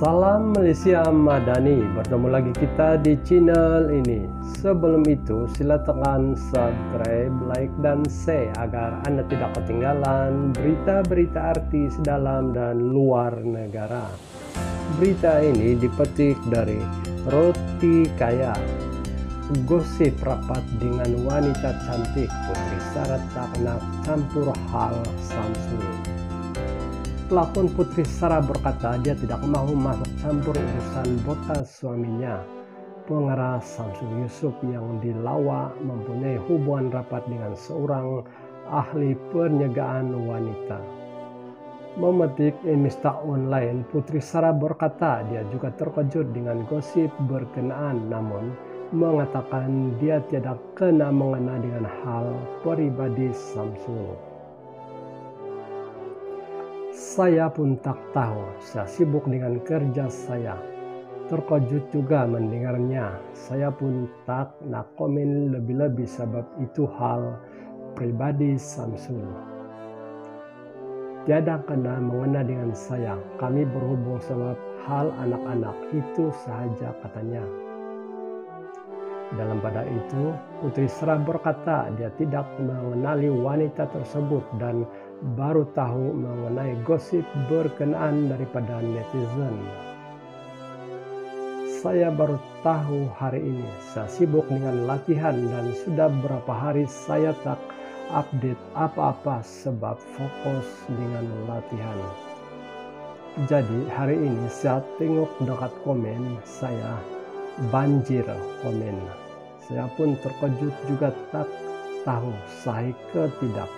Salam Malaysia Madani, bertemu lagi kita di channel ini. Sebelum itu sila tekan subscribe, like dan share agar Anda tidak ketinggalan berita-berita artis dalam dan luar negara. Berita ini dipetik dari Roti Kaya. Gosip rapat dengan wanita cantik, Putri Sarah tak nak campur hal Samsul. Pelakon Putri Sarah berkata dia tidak mau masuk campur urusan botas suaminya. Pengarah Samsul Yusuf yang dilawa mempunyai hubungan rapat dengan seorang ahli perniagaan wanita. Memetik Mista Online, Putri Sarah berkata dia juga terkejut dengan gosip berkenaan, namun mengatakan dia tidak kena mengena dengan hal pribadi Samsul. Saya pun tak tahu, saya sibuk dengan kerja saya. Terkejut juga mendengarnya. Saya pun tak nak komen lebih-lebih sebab itu hal pribadi Samsul. Tiada kena mengena dengan saya. Kami berhubung sebab hal anak-anak itu sahaja, katanya. Dalam pada itu, Putri Sarah berkata dia tidak mengenali wanita tersebut dan baru tahu mengenai gosip berkenaan daripada netizen. Saya baru tahu hari ini. Saya sibuk dengan latihan dan sudah berapa hari saya tak update apa-apa sebab fokus dengan latihan. Jadi hari ini saya tengok dekat komen, saya banjir komen. Saya pun terkejut juga, tak tahu sahih ke tidak.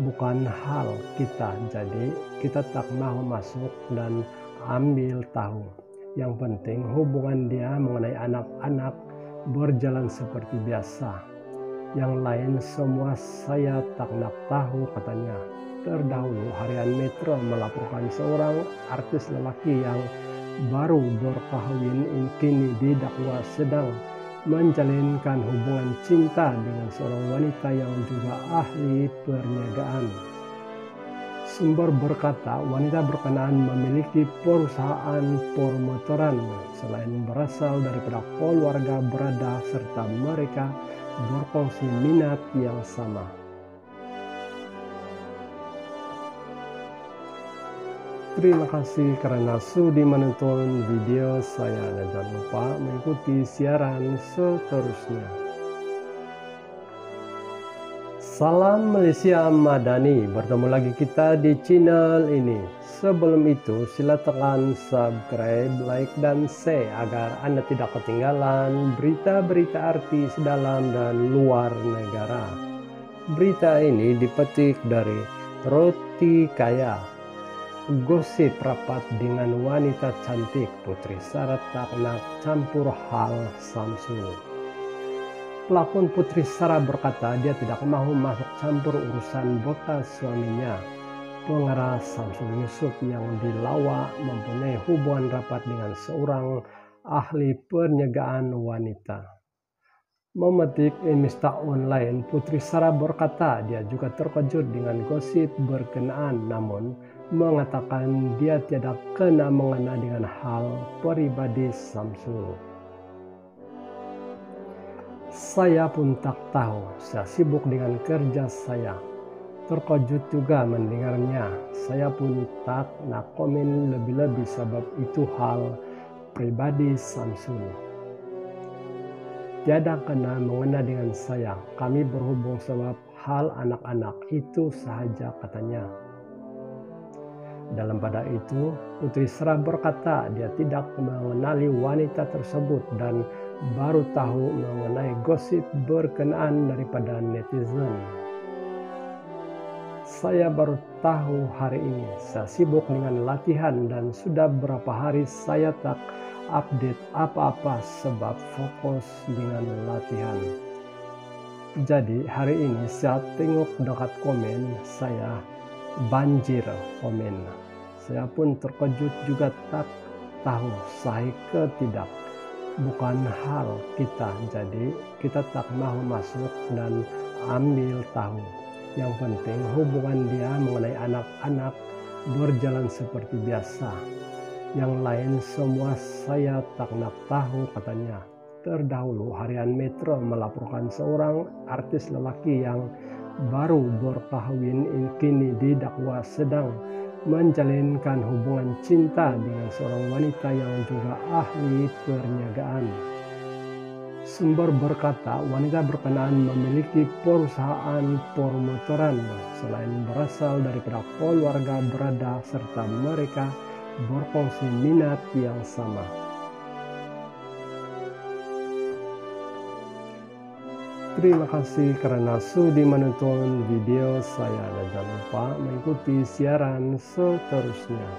Bukan hal kita, jadi kita tak mau masuk dan ambil tahu. Yang penting hubungan dia mengenai anak-anak berjalan seperti biasa. Yang lain semua saya tak nak tahu, katanya. Terdahulu Harian Metro melaporkan seorang artis lelaki yang baru berkahwin kini didakwa sedang menjalinkan hubungan cinta dengan seorang wanita yang juga ahli perniagaan. Sumber berkata wanita berkenaan memiliki perusahaan permotoran selain berasal daripada keluarga berada serta mereka berkongsi minat yang sama. Terima kasih karena sudi menonton video saya dan jangan lupa mengikuti siaran seterusnya. Salam Malaysia Madani, bertemu lagi kita di channel ini. Sebelum itu sila tekan subscribe, like dan share agar Anda tidak ketinggalan berita-berita artis dalam dan luar negara. Berita ini dipetik dari Roti Kaya. Gosip rapat dengan wanita cantik, Putri Sarah tak nak campur hal Samsul. Pelakon Putri Sarah berkata dia tidak mau masuk campur urusan botas suaminya. Pengarah Samsul Yusuf yang dilawa mempunyai hubungan rapat dengan seorang ahli perniagaan wanita. Memetik Mista Online, Putri Sarah berkata dia juga terkejut dengan gosip berkenaan, namun mengatakan dia tidak kena mengena dengan hal pribadi Samsul. Saya pun tak tahu, saya sibuk dengan kerja saya. Terkejut juga mendengarnya. Saya pun tak nak komen lebih-lebih sebab itu hal pribadi Samsul. Tiada kena mengena dengan saya. Kami berhubung sebab hal anak-anak itu sahaja, katanya. Dalam pada itu, Putri Sarah berkata dia tidak mengenali wanita tersebut dan baru tahu mengenai gosip berkenaan daripada netizen. Saya baru tahu hari ini. Saya sibuk dengan latihan dan sudah berapa hari saya tak update apa-apa sebab fokus dengan latihan. Jadi hari ini saya tengok dekat komen, saya banjir komen. Saya pun terkejut juga, tak tahu sahih ke tidak. Bukan hal kita, jadi kita tak mau masuk dan ambil tahu. Yang penting hubungan dia mengenai anak-anak berjalan seperti biasa. Yang lain semua saya tak nak tahu, katanya. Terdahulu harian Metro melaporkan seorang artis lelaki yang baru berkahwin kini didakwa sedang menjalinkan hubungan cinta dengan seorang wanita yang juga ahli perniagaan. Sumber berkata wanita berkenaan memiliki perusahaan permotoran selain berasal daripada keluarga berada serta mereka berkongsi minat yang sama. Terima kasih karena sudi menonton video saya dan jangan lupa mengikuti siaran seterusnya.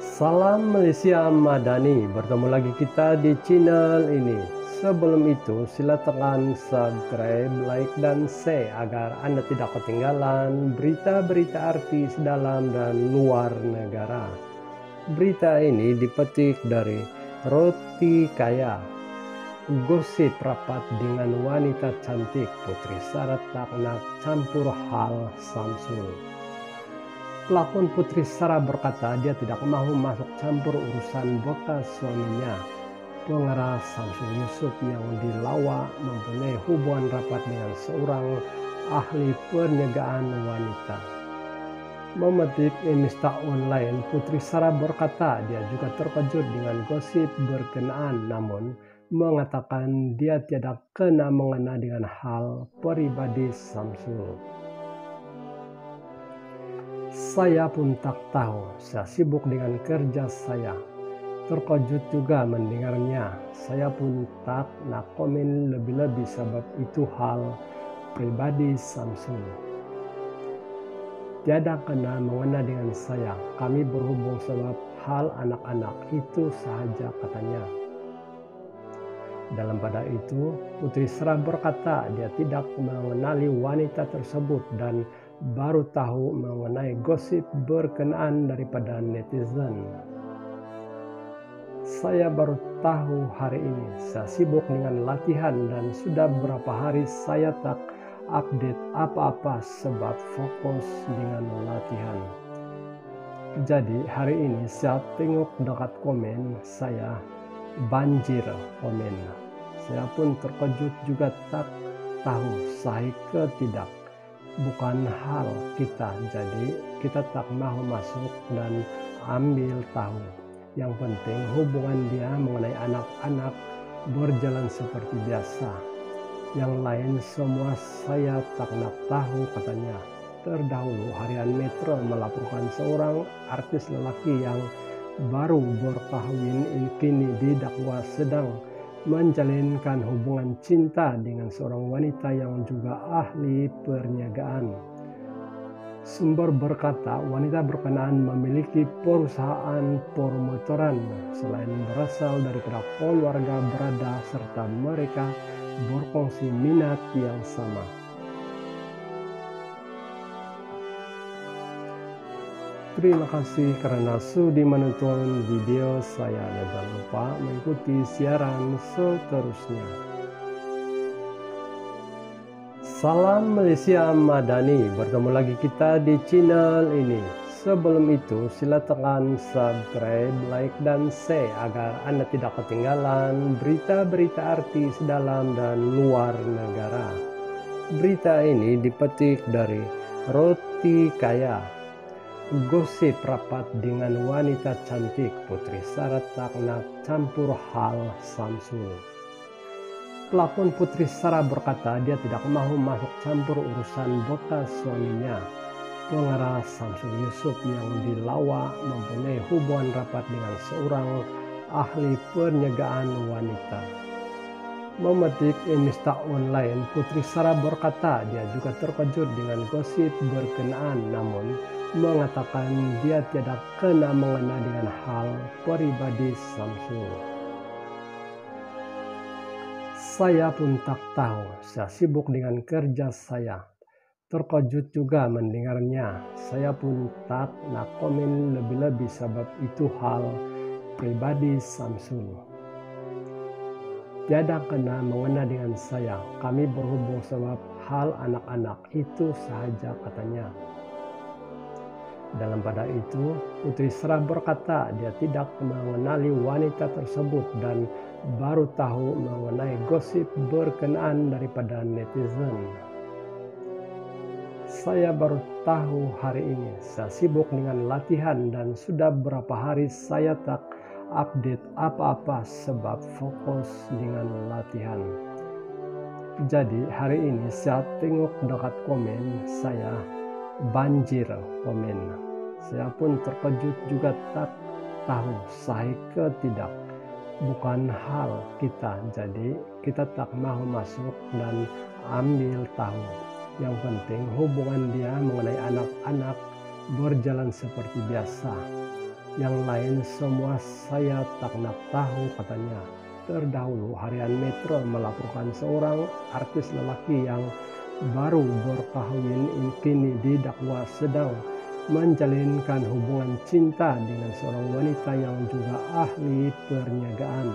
Salam Malaysia Madani, bertemu lagi kita di channel ini. Sebelum itu sila tekan subscribe, like dan share agar Anda tidak ketinggalan berita-berita artis dalam dan luar negara. Berita ini dipetik dari Roti Kaya. Gosip rapat dengan wanita cantik, Putri Sarah tak nak campur hal Samsul. Pelakon Putri Sarah berkata dia tidak mau masuk campur urusan bekas suaminya, pengarah Samsul Yusuf yang dilawa mempunyai hubungan rapat dengan seorang ahli perniagaan wanita. Memetik Emista Online, Putri Sarah berkata dia juga terkejut dengan gosip berkenaan, namun mengatakan dia tidak kena mengena dengan hal pribadi Samsul. Saya pun tak tahu, saya sibuk dengan kerja saya. Terkejut juga mendengarnya. Saya pun tak nak komen lebih-lebih sebab itu hal pribadi Samsul. Tiada kena mengena dengan saya. Kami berhubung sebab hal anak-anak itu sahaja, katanya. Dalam pada itu, Putri Sarah berkata dia tidak mengenali wanita tersebut dan baru tahu mengenai gosip berkenaan daripada netizen. Saya baru tahu hari ini. Saya sibuk dengan latihan dan sudah beberapa hari saya tak update apa-apa sebab fokus dengan latihan. Jadi hari ini saya tengok dekat komen saya banjir komen. Saya pun terkejut juga tak tahu sahih ke tidak. Bukan hal kita, jadi kita tak mau masuk dan ambil tahu. Yang penting hubungan dia mengenai anak-anak berjalan seperti biasa. Yang lain semua saya tak nak tahu, katanya. Terdahulu harian Metro melaporkan seorang artis lelaki yang baru berkahwin kini didakwa sedang menjalinkan hubungan cinta dengan seorang wanita yang juga ahli perniagaan. Sumber berkata wanita berkenaan memiliki perusahaan permotoran selain berasal daripada keluarga berada serta mereka berkongsi minat yang sama. Terima kasih karena sudi menonton video saya dan jangan lupa mengikuti siaran seterusnya. Salam Malaysia Madani, bertemu lagi kita di channel ini. Sebelum itu sila tekan subscribe, like dan share agar Anda tidak ketinggalan berita-berita artis dalam dan luar negara. Berita ini dipetik dari Roti Kaya. Gosip rapat dengan wanita cantik, Putri Sarah tak nak campur hal Samsul. Pelakon Putri Sarah berkata dia tidak mau masuk campur urusan bekas suaminya, pengarah Samsul Yusuf yang dilawa mempunyai hubungan rapat dengan seorang ahli perniagaan wanita. Memetik Emista Online, Putri Sarah berkata dia juga terkejut dengan gosip berkenaan, namun mengatakan dia tidak kena mengena dengan hal pribadi Samsul. Saya pun tak tahu, saya sibuk dengan kerja saya. Terkejut juga mendengarnya. Saya pun tak nak komen lebih-lebih sebab itu hal pribadi Samsul. Tiada kena mengena dengan saya. Kami berhubung sebab hal anak-anak itu sahaja, katanya. Dalam pada itu, Putri Sarah berkata dia tidak mengenali wanita tersebut dan baru tahu mengenai gosip berkenaan daripada netizen. Saya baru tahu hari ini, saya sibuk dengan latihan dan sudah berapa hari saya tak update apa-apa sebab fokus dengan latihan. Jadi hari ini saya tengok dekat komen, saya banjir komen. Saya pun terkejut juga, tak tahu sahih ke tidak. Bukan hal kita, jadi kita tak mau masuk dan ambil tahu. Yang penting hubungan dia mengenai anak-anak berjalan seperti biasa. Yang lain semua saya tak nak tahu, katanya. Terdahulu harian Metro melaporkan seorang artis lelaki yang baru berkahwin kini didakwa sedang menjalinkan hubungan cinta dengan seorang wanita yang juga ahli perniagaan.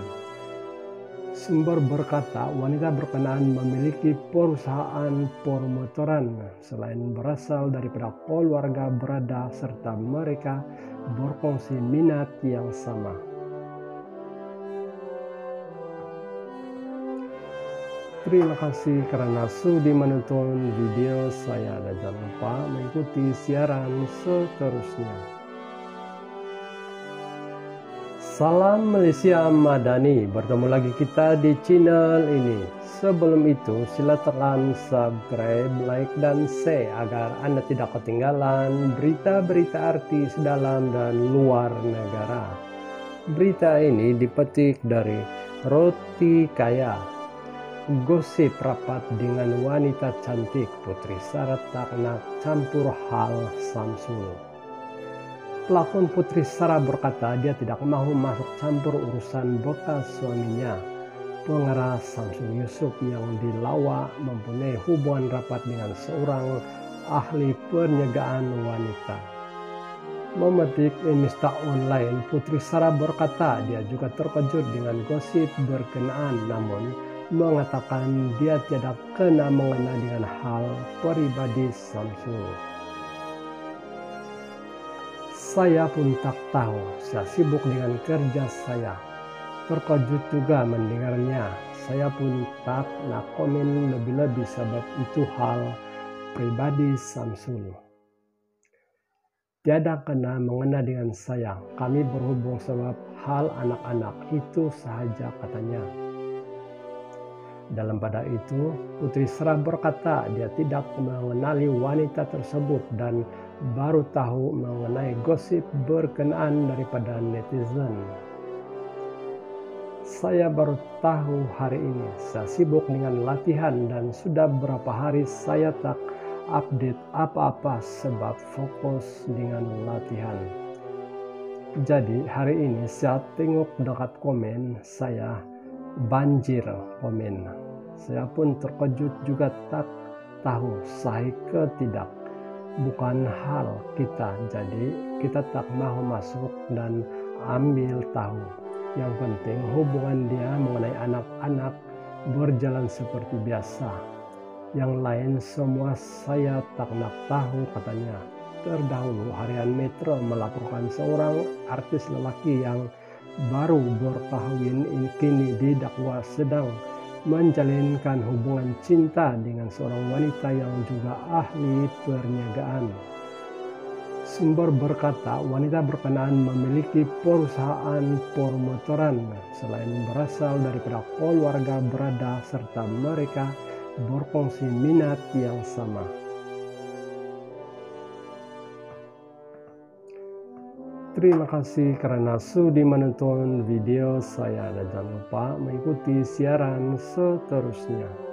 Sumber berkata wanita berkenaan memiliki perusahaan permotoran selain berasal daripada keluarga berada serta mereka berkongsi minat yang sama. Terima kasih karena sudi menonton video saya dan jangan lupa mengikuti siaran seterusnya. Salam Malaysia Madani, bertemu lagi kita di channel ini. Sebelum itu sila tekan subscribe, like dan share agar Anda tidak ketinggalan berita-berita artis dalam dan luar negara. Berita ini dipetik dari Roti Kaya. Gosip rapat dengan wanita cantik, Putri Sarah tak nak campur hal Samsul. Pelakon Putri Sarah berkata dia tidak mau masuk campur urusan bekas suaminya, pengarah Samsul Yusuf, yang dilawa mempunyai hubungan rapat dengan seorang ahli perniagaan wanita. Memetik Mista Online, Putri Sarah berkata dia juga terkejut dengan gosip berkenaan, namun mengatakan dia tidak kena mengena dengan hal pribadi Samsul. Saya pun tak tahu, saya sibuk dengan kerja saya. Terkejut juga mendengarnya. Saya pun tak nak komen lebih-lebih sebab itu hal pribadi Samsul. Tiada kena mengena dengan saya, kami berhubung sebab hal anak-anak itu sahaja, katanya. Dalam pada itu, Putri Sarah berkata dia tidak mengenali wanita tersebut dan baru tahu mengenai gosip berkenaan daripada netizen. Saya baru tahu hari ini, saya sibuk dengan latihan dan sudah berapa hari saya tak update apa-apa sebab fokus dengan latihan. Jadi hari ini saya tengok dekat komen, saya banjir komen. Saya pun terkejut juga, tak tahu sahih ke tidak. Bukan hal kita, jadi kita tak mau masuk dan ambil tahu. Yang penting hubungan dia mengenai anak-anak berjalan seperti biasa. Yang lain semua saya tak nak tahu, katanya. Terdahulu harian Metro melaporkan seorang artis lelaki yang baru berkahwin kini didakwa sedang menjalinkan hubungan cinta dengan seorang wanita yang juga ahli perniagaan. Sumber berkata wanita berkenaan memiliki perusahaan permotoran selain berasal daripada keluarga berada serta mereka berkongsi minat yang sama. Terima kasih karena sudi menonton video saya dan jangan lupa mengikuti siaran seterusnya.